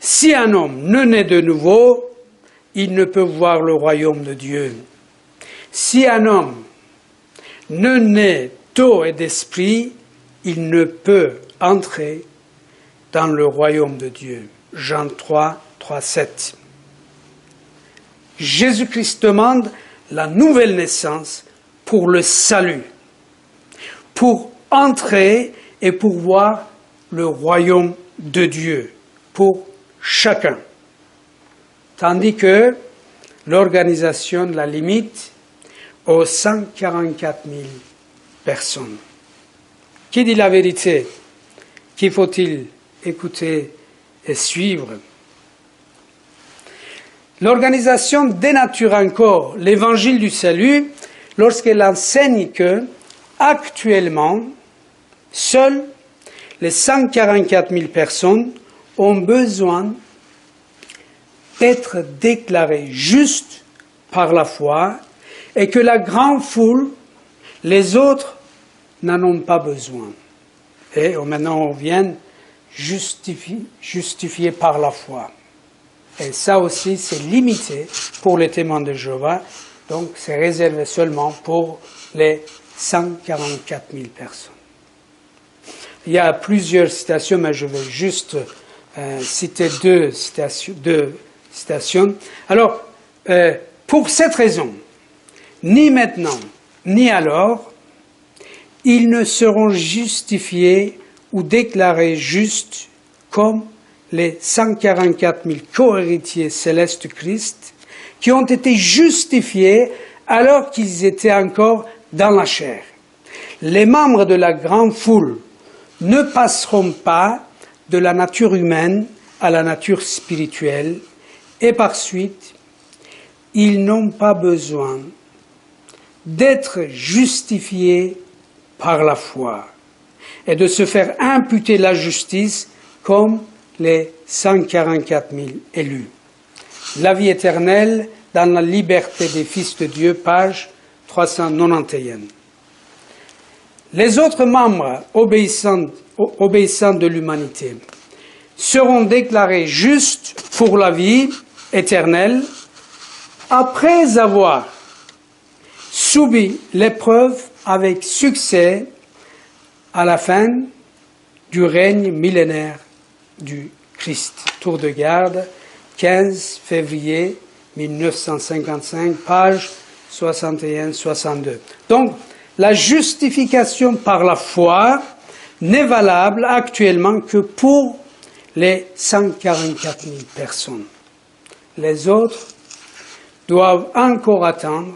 si un homme ne naît de nouveau, il ne peut voir le royaume de Dieu. Si un homme ne naît d'eau et d'esprit, il ne peut entrer dans le royaume de Dieu. » Jean 3, 3, 7. Jésus-Christ demande la nouvelle naissance pour le salut, pour entrer et pour voir le royaume de Dieu, pour chacun. Tandis que l'organisation la limite aux 144 000 personnes. Qui dit la vérité? Qui faut-il écouter et suivre? L'organisation dénature encore l'évangile du salut lorsqu'elle enseigne que, actuellement, seuls les 144 000 personnes ont besoin d'être déclarées justes par la foi et que la grande foule, les autres, n'en ont pas besoin. Et maintenant, on vient justifier par la foi. Et ça aussi, c'est limité pour les témoins de Jéhovah. Donc, c'est réservé seulement pour les 144 000 personnes. Il y a plusieurs citations, mais je vais juste citer deux citations. Alors, pour cette raison, ni maintenant, ni alors, ils ne seront justifiés ou déclarés justes comme les 144 000 co-héritiers célestes du Christ qui ont été justifiés alors qu'ils étaient encore dans la chair. Les membres de la grande foule ne passeront pas de la nature humaine à la nature spirituelle et par suite, ils n'ont pas besoin d'être justifiés par la foi et de se faire imputer la justice comme les 144 000 élus. La vie éternelle dans la liberté des fils de Dieu, page 391. Les autres membres obéissants de l'humanité seront déclarés justes pour la vie éternelle après avoir subi l'épreuve avec succès à la fin du règne millénaire du Christ. Tour de garde, 15 février 1955, page 61-62. Donc, la justification par la foi n'est valable actuellement que pour les 144 000 personnes. Les autres doivent encore attendre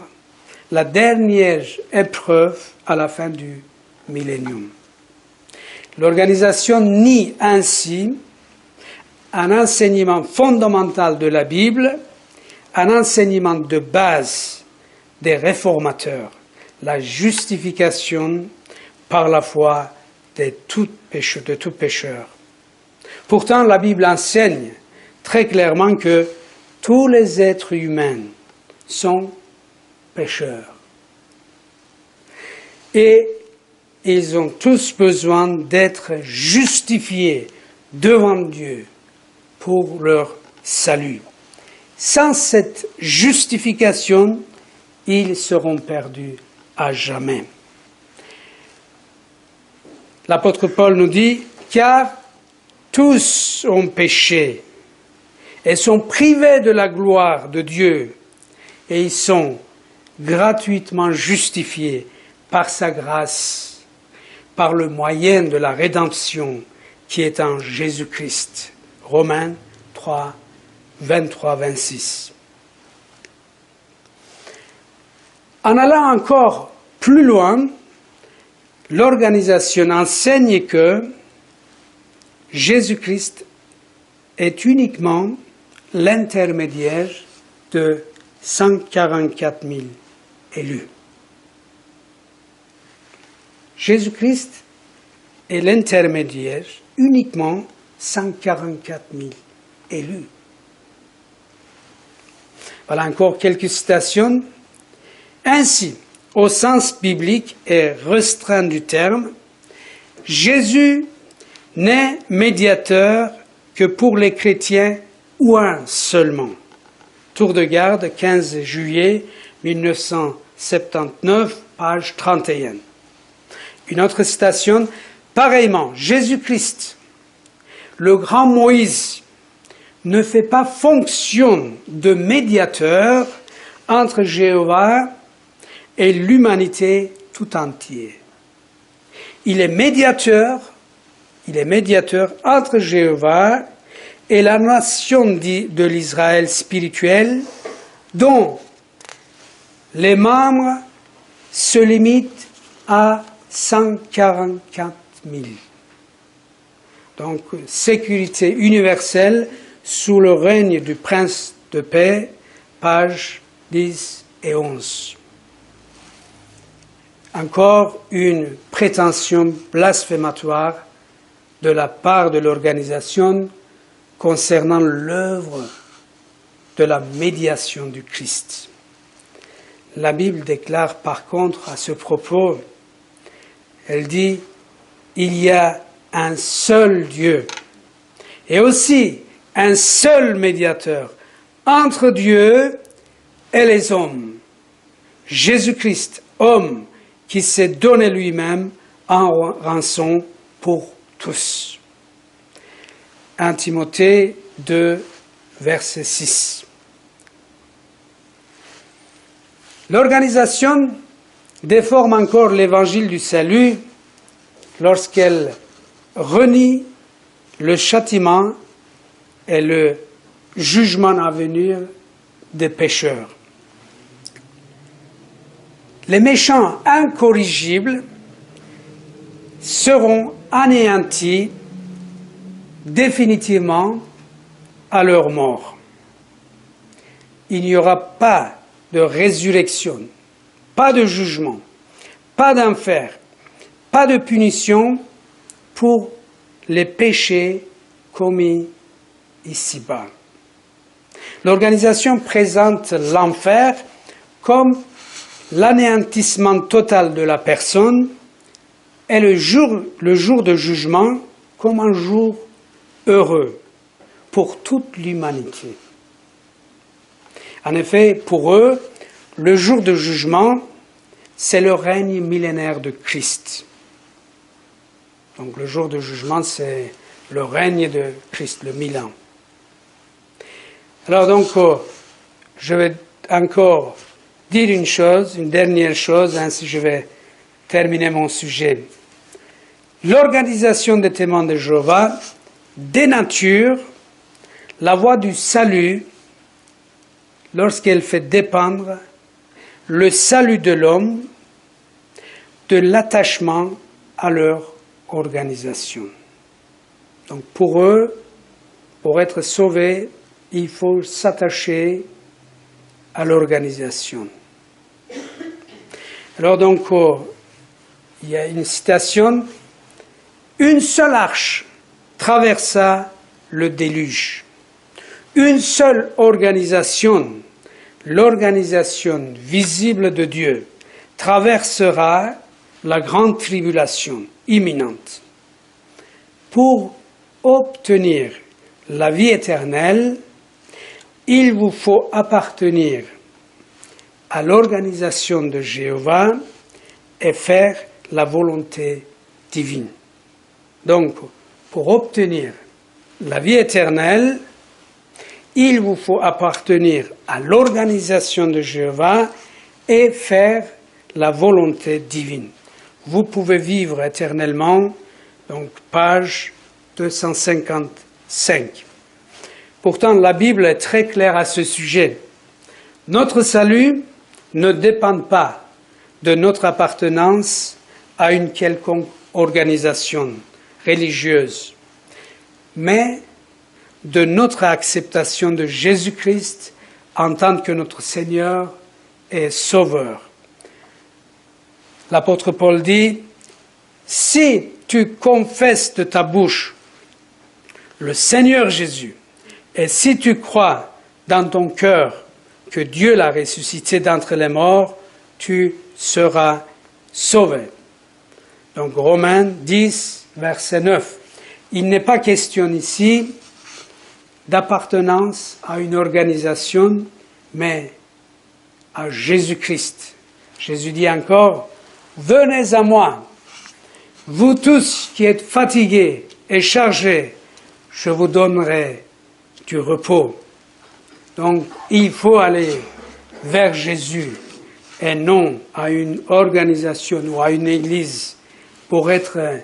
la dernière épreuve à la fin du millénium. L'organisation nie ainsi un enseignement fondamental de la Bible, un enseignement de base des réformateurs, la justification par la foi de tout pécheur. Pourtant, la Bible enseigne très clairement que tous les êtres humains sont pécheurs. Et ils ont tous besoin d'être justifiés devant Dieu pour leur salut. Sans cette justification, ils seront perdus à jamais. L'apôtre Paul nous dit « Car tous ont péché et sont privés de la gloire de Dieu, et ils sont gratuitement justifiés par sa grâce, par le moyen de la rédemption qui est en Jésus-Christ. » Romains 3, 23-26. En allant encore plus loin, l'organisation enseigne que Jésus-Christ est uniquement l'intermédiaire de 144 000 élus. Jésus-Christ est l'intermédiaire uniquement 144 000 élus. Voilà encore quelques citations. Ainsi, au sens biblique et restreint du terme, Jésus n'est médiateur que pour les chrétiens ou un seulement. Tour de garde, 15 juillet 1979, page 31. Une autre citation, pareillement, Jésus-Christ, le grand Moïse, ne fait pas fonction de médiateur entre Jéhovah et l'humanité tout entière. Il est médiateur entre Jéhovah et la nation de l'Israël spirituel, dont les membres se limitent à 144 000. Donc, sécurité universelle sous le règne du prince de paix, pages 10 et 11. Encore une prétention blasphématoire de la part de l'organisation concernant l'œuvre de la médiation du Christ. La Bible déclare par contre à ce propos, elle dit « Il y a un seul Dieu et aussi un seul médiateur entre Dieu et les hommes, Jésus-Christ, homme, qui s'est donné lui-même en rançon pour tous. » 1 Timothée 2, verset 6. L'organisation déforme encore l'évangile du salut lorsqu'elle renie le châtiment et le jugement à venir des pécheurs. Les méchants incorrigibles seront anéantis définitivement à leur mort. Il n'y aura pas de résurrection, pas de jugement, pas d'enfer, pas de punition pour les péchés commis ici-bas. L'organisation présente l'enfer comme l'anéantissement total de la personne et le jour de jugement comme un jour heureux pour toute l'humanité. En effet, pour eux, le jour de jugement, c'est le règne millénaire de Christ. Donc le jour de jugement, c'est le règne de Christ, le 1000 ans. Alors donc, je vais encore dire une dernière chose, ainsi je vais terminer mon sujet. L'organisation des témoins de Jéhovah dénature la voie du salut lorsqu'elle fait dépendre le salut de l'homme de l'attachement à leur organisation. Donc pour eux, pour être sauvés, il faut s'attacher à l'organisation. Alors donc, il y a une citation, « Une seule arche traversa le déluge. Une seule organisation, l'organisation visible de Dieu, traversera la grande tribulation imminente. Pour obtenir la vie éternelle, il vous faut appartenir à l'organisation de Jéhovah et faire la volonté divine. » Donc, pour obtenir la vie éternelle, il vous faut appartenir à l'organisation de Jéhovah et faire la volonté divine. Vous pouvez vivre éternellement, donc page 255. Pourtant, la Bible est très claire à ce sujet. Notre salut ne dépend pas de notre appartenance à une quelconque organisation religieuse, mais de notre acceptation de Jésus-Christ en tant que notre Seigneur et Sauveur. L'apôtre Paul dit, « Si tu confesses de ta bouche le Seigneur Jésus, et si tu crois dans ton cœur que Dieu l'a ressuscité d'entre les morts, tu seras sauvé. » Donc Romains 10, verset 9. Il n'est pas question ici d'appartenance à une organisation, mais à Jésus-Christ. Jésus dit encore, « Venez à moi, vous tous qui êtes fatigués et chargés, je vous donnerai du repos. » Donc, il faut aller vers Jésus et non à une organisation ou à une église pour être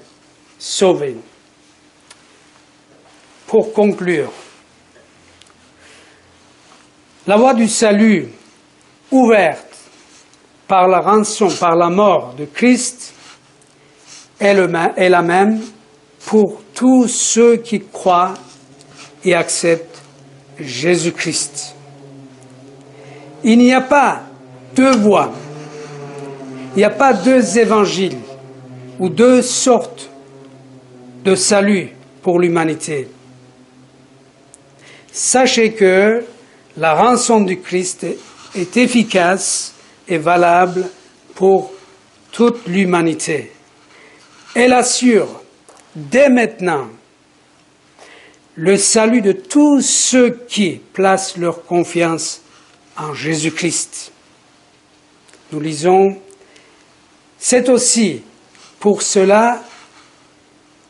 sauvé. Pour conclure, la voie du salut ouverte par la rançon, par la mort de Christ, est la même pour tous ceux qui croient et acceptent Jésus-Christ. Il n'y a pas deux voies, il n'y a pas deux évangiles ou deux sortes de salut pour l'humanité. Sachez que la rançon du Christ est efficace et valable pour toute l'humanité. Elle assure dès maintenant le salut de tous ceux qui placent leur confiance en Jésus-Christ. Nous lisons, « C'est aussi pour cela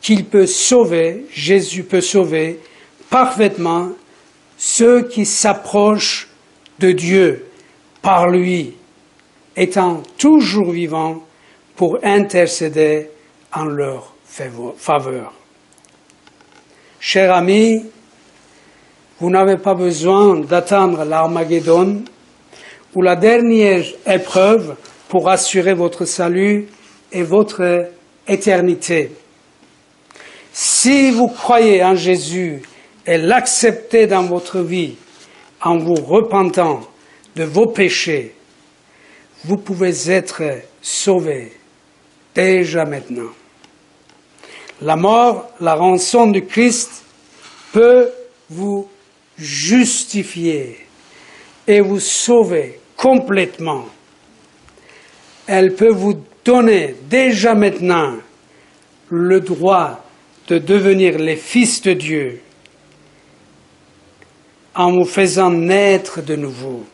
qu'il peut sauver, Jésus peut sauver parfaitement ceux qui s'approchent de Dieu par lui, étant toujours vivants pour intercéder en leur faveur. » Chers amis, vous n'avez pas besoin d'attendre l'Armageddon ou la dernière épreuve pour assurer votre salut et votre éternité. Si vous croyez en Jésus et l'acceptez dans votre vie en vous repentant de vos péchés, vous pouvez être sauvés déjà maintenant. La mort, la rançon du Christ peut vous justifier et vous sauver complètement. Elle peut vous donner déjà maintenant le droit de devenir les fils de Dieu en vous faisant naître de nouveau.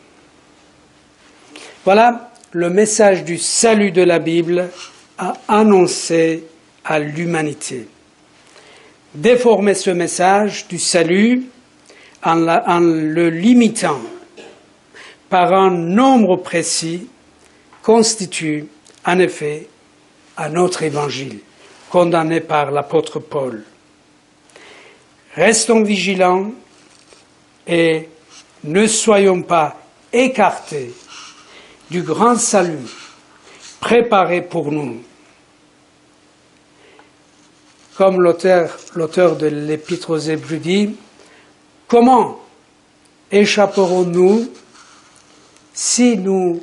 Voilà le message du salut de la Bible à annoncer à l'humanité. Déformer ce message du salut en le limitant par un nombre précis constitue en effet un autre évangile condamné par l'apôtre Paul. Restons vigilants et ne soyons pas écartés du grand salut préparé pour nous. Comme l'auteur de l'Épître aux Hébreux dit, comment échapperons-nous si nous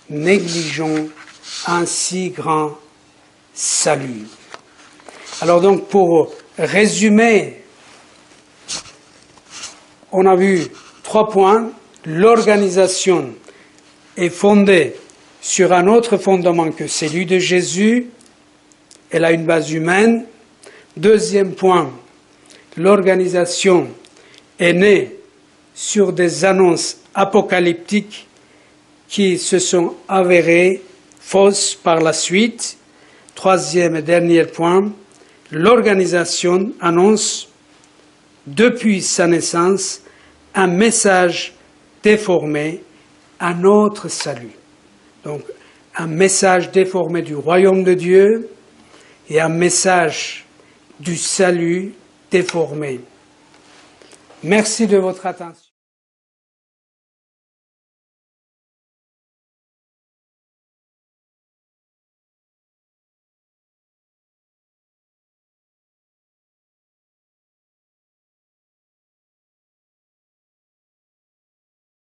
négligeons un si grand salut? Alors donc, pour résumer, on a vu 3 points. L'organisation est fondée sur un autre fondement que celui de Jésus. Elle a une base humaine. Deuxième point, l'organisation est née sur des annonces apocalyptiques qui se sont avérées fausses par la suite. Troisième et dernier point, l'organisation annonce depuis sa naissance un message déformé, un autre salut. Donc un message déformé du royaume de Dieu et un message du salut déformé. Merci de votre attention.